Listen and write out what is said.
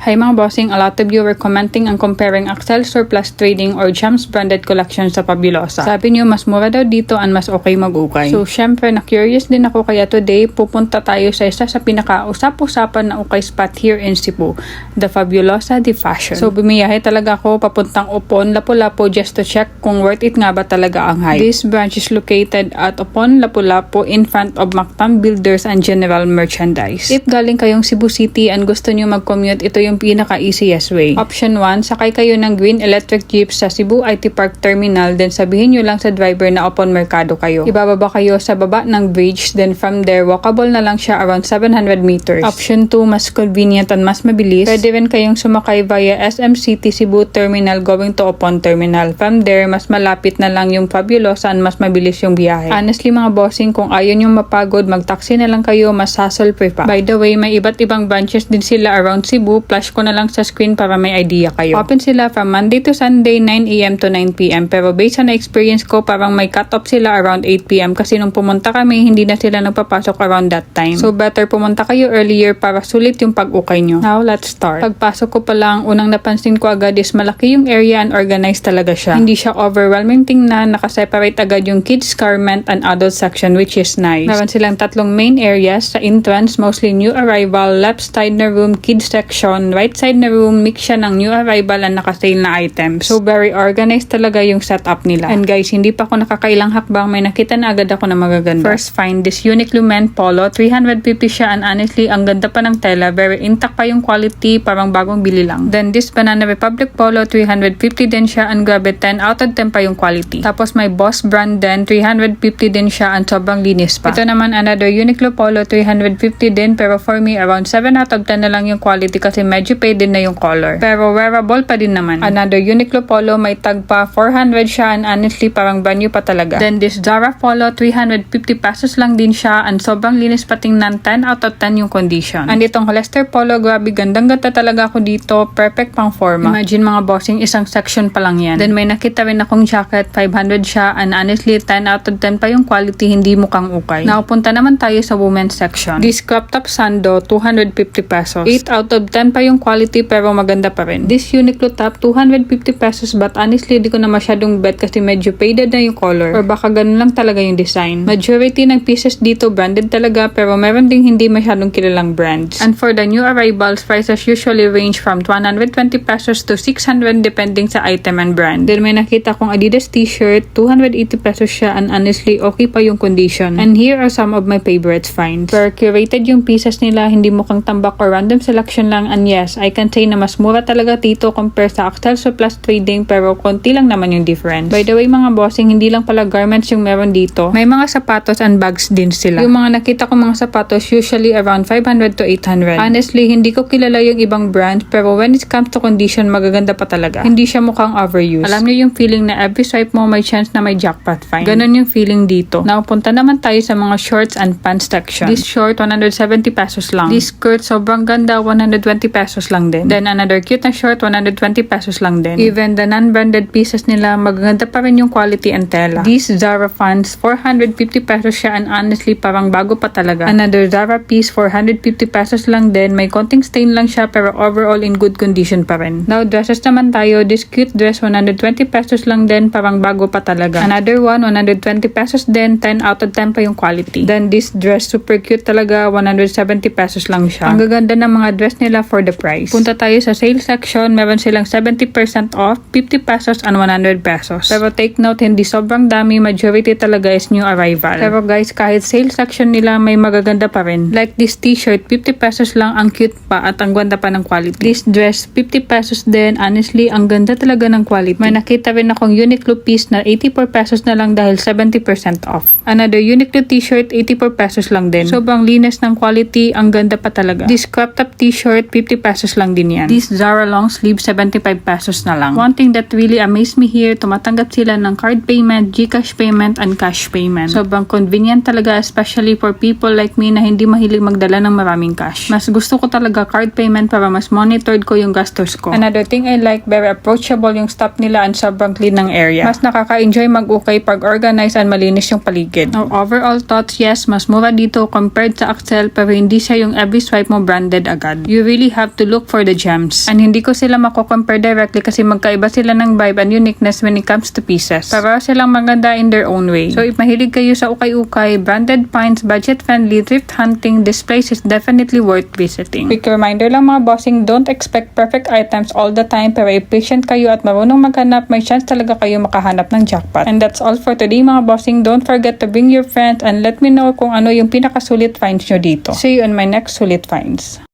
Hi mga bossing, a lot of you were commenting and comparing Axel Surplus Trading or Gems branded collection sa Fabulosa. Sabi niyo mas mura daw dito and mas okay mag-ukay. So syempre na-curious din ako kaya today pupunta tayo sa isa sa pinaka-usap-usapan na ukay spot here in Cebu, the Fabulosa de Fashion. So bumiyahe talaga ako papuntang Opon, Lapu-Lapu just to check kung worth it nga ba talaga ang hike. This branch is located at Opon, Lapu-Lapu in front of Mactan Builders and General Merchandise. If galing kayong Cebu City and gusto niyo mag-commute, ito yung pinaka-easiest way. Option 1, sakay kayo ng green electric jeep sa Cebu IT Park Terminal, then sabihin nyo lang sa driver na Opon Mercado kayo. Ibababa kayo sa baba ng bridge, then from there, walkable na lang siya around 700 meters. Option 2, mas convenient and mas mabilis. Pwede rin kayong sumakay via SM City Cebu Terminal going to Opon Terminal. From there, mas malapit na lang yung Fabulosa and mas mabilis yung biyahe. Honestly mga bossing, kung ayaw nyo mapagod, mag-taxi na lang kayo, mas hassle-free pa. By the way, may iba't ibang branches din sila around Cebu. Flash ko na lang sa screen para may idea kayo. Open sila from Monday to Sunday, 9 AM to 9 PM. Pero based on experience ko, parang may cut-off sila around 8 PM kasi nung pumunta kami, hindi na sila nagpapasok around that time. So better pumunta kayo earlier para sulit yung pag-ukay nyo. Now, let's start. Pagpasok ko pa lang, unang napansin ko agad is malaki yung area and organized talaga siya. Hindi siya overwhelming tingnan, nakaseparate agad yung kids garment and adult section which is nice. Meron silang tatlong main areas. Sa entrance, mostly new arrival, left side na room, kids section, right side na room, mix siya ng new arrival and naka-sale na items. So very organized talaga yung setup nila. And guys, hindi pa ako nakakailang hakbang, may nakita na agad ako na magaganda. First find this Uniqlo men polo, 350 siya and honestly, ang ganda pa ng tela, very intact pa yung quality, parang bagong bili lang. Then this Banana Republic polo, 350 din siya and grabe 10 out of 10 pa yung quality. Tapos may Boss brand din, 350 din siya and sobrang linis pa. Ito naman another Uniqlo polo, 350 din pero for me around 7 out of 10 na lang yung quality kasi medyo paid din na yung color. Pero wearable pa din naman. Another Uniqlo polo, may tag pa, 400 siya and honestly parang brand new pa talaga. Then this Zara polo, 350 pesos lang din siya and sobrang linis pa tingnan, 10 out of 10 yung condition. And itong Hollister polo, grabe gandang-ganda talaga ako dito, perfect pang forma. Imagine mga bossing, isang section pa lang yan. Then may nakita rin akong jacket, 500 siya and honestly 10 out of 10 pa yung quality, hindi mukhang ukay. Now punta naman tayo sa women's section. This crop top sando, 250 pesos. 8 out of 10 pa yung quality pero maganda pa rin. This Uniqlo top, 250 pesos but honestly di ko na masyadong bet kasi medyo faded na yung color or baka ganun lang talaga yung design. Majority ng pieces dito branded talaga pero meron ding hindi masyadong kilalang brands. And for the new arrivals, prices usually range from 120 pesos to 600 depending sa item and brand. Then may nakita kong Adidas t-shirt, 280 pesos siya and honestly okay pa yung condition. And here are some of my favorites finds. Pero curated yung pieces nila, hindi mukhang tambak or random selection lang and yes, I can say na mas mura talaga dito compare sa Axel Surplus Trading pero konti lang naman yung difference. By the way mga bossing, hindi lang pala garments yung meron dito. May mga sapatos and bags din sila. Yung mga nakita ko mga sapatos usually around 500 to 800. Honestly, hindi ko kilala yung ibang brands pero when it comes to condition, magaganda pa talaga. Hindi siya mukhang overused. Alam niyo yung feeling na every swipe mo may chance na may jackpot find. Ganon yung feeling dito. Now, punta naman tayo sa mga shorts and pants section. This short, 170 pesos lang. This skirt, sobrang ganda, 120 pesos lang din. Then another cute na short, 120 pesos lang din. Even the non-branded pieces nila, magaganda pa rin yung quality and tela. These Zara fans, 450 pesos siya and honestly parang bago pa talaga. Another Zara piece, 450 pesos lang din. May konting stain lang siya pero overall in good condition pa rin. Now, dresses naman tayo. This cute dress, 120 pesos lang din, parang bago pa talaga. Another one, 120 pesos din, 10 out of 10 pa yung quality. Then this dress, super cute talaga, 170 pesos lang siya. Ang gaganda ng mga dress nila for the price. Punta tayo sa sale section, meron silang 70% off, 50 pesos and 100 pesos. Pero take note, hindi sobrang dami, majority talaga is new arrival. Pero guys, kahit sale section nila, may magaganda pa rin. Like this t-shirt, 50 pesos lang, ang cute pa at ang ganda pa ng quality. This dress, 50 pesos din, honestly, ang ganda talaga ng quality. May nakita rin akong Uniqlo piece na 84 pesos na lang dahil 70% off. Another Uniqlo t-shirt, 84 pesos lang din. Sobrang linis ng quality, ang ganda pa talaga. This crop top t-shirt, 50 pesos lang din yan. This Zara long sleeve, 75 pesos na lang. One thing that really amazed me here, tumatanggap sila ng card payment, GCash payment, and cash payment. Sobrang convenient talaga, especially for people like me na hindi mahilig magdala ng maraming cash. Mas gusto ko talaga card payment para mas monitored ko yung gastos ko. Another thing I like, very approachable yung staff nila and sobrang clean ng area. Mas nakaka-enjoy mag-ukay pag organized and malinis yung paligid. Now, overall thoughts, yes, mas mura dito compared sa Axel pero hindi siya yung every swipe mo branded agad. You really have have to look for the gems. And hindi ko sila mako-compare directly kasi magkaiba sila ng vibe and uniqueness when it comes to pieces. Para silang maganda in their own way. So if mahilig kayo sa ukay-ukay, branded finds, budget-friendly, thrift hunting, this place is definitely worth visiting. Quick reminder lang mga bossing, don't expect perfect items all the time, pero if patient kayo at marunong maghanap, may chance talaga kayo makahanap ng jackpot. And that's all for today mga bossing. Don't forget to bring your friends and let me know kung ano yung pinakasulit finds nyo dito. See you on my next sulit finds.